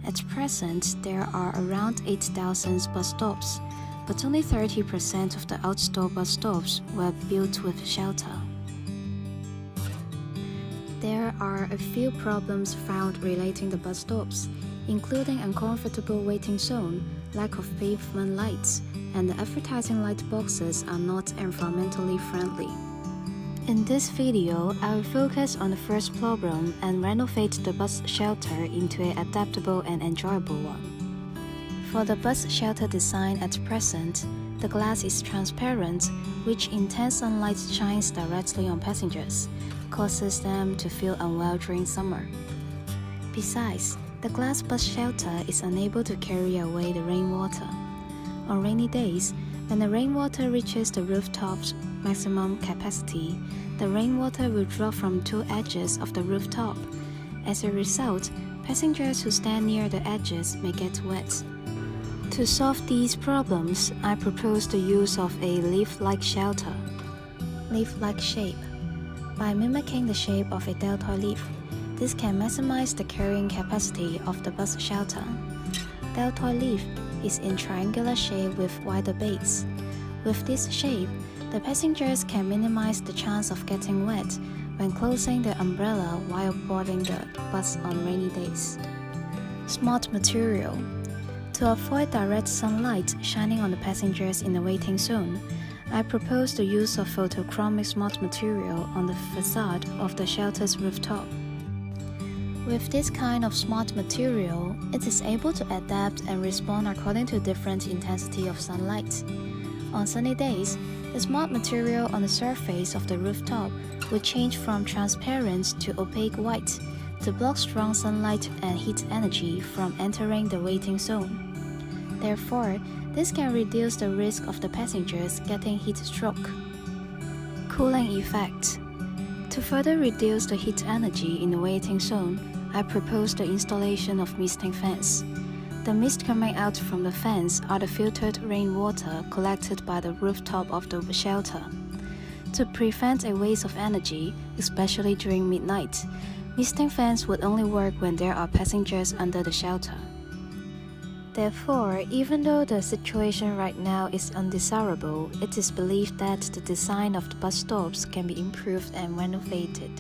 At present, there are around 8,000 bus stops, but only 30% of the outdoor bus stops were built with shelter. There are a few problems found relating to bus stops, including uncomfortable waiting zone, lack of pavement lights, and the advertising light boxes are not environmentally friendly. In this video, I will focus on the first problem and renovate the bus shelter into an adaptable and enjoyable one. For the bus shelter design at present, the glass is transparent, which intense sunlight shines directly on passengers, causes them to feel unwell during summer. Besides, the glass bus shelter is unable to carry away the rainwater. On rainy days, when the rainwater reaches the rooftop's maximum capacity, the rainwater will drop from two edges of the rooftop. As a result, passengers who stand near the edges may get wet. To solve these problems, I propose the use of a leaf-like shelter. Leaf-like shape. By mimicking the shape of a deltoid leaf, this can maximize the carrying capacity of the bus shelter. Deltoid leaf is in triangular shape with wider base. With this shape, the passengers can minimize the chance of getting wet when closing the umbrella while boarding the bus on rainy days. Smart material. To avoid direct sunlight shining on the passengers in the waiting zone, I propose the use of photochromic smart material on the facade of the shelter's rooftop. With this kind of smart material, it is able to adapt and respond according to different intensity of sunlight. On sunny days, the smart material on the surface of the rooftop will change from transparent to opaque white to block strong sunlight and heat energy from entering the waiting zone. Therefore, this can reduce the risk of the passengers getting heat stroke. Cooling effect. To further reduce the heat energy in the waiting zone, I propose the installation of misting fans. The mist coming out from the fans are the filtered rainwater collected by the rooftop of the shelter. To prevent a waste of energy, especially during midnight, misting fans would only work when there are passengers under the shelter. Therefore, even though the situation right now is undesirable, it is believed that the design of the bus stops can be improved and renovated.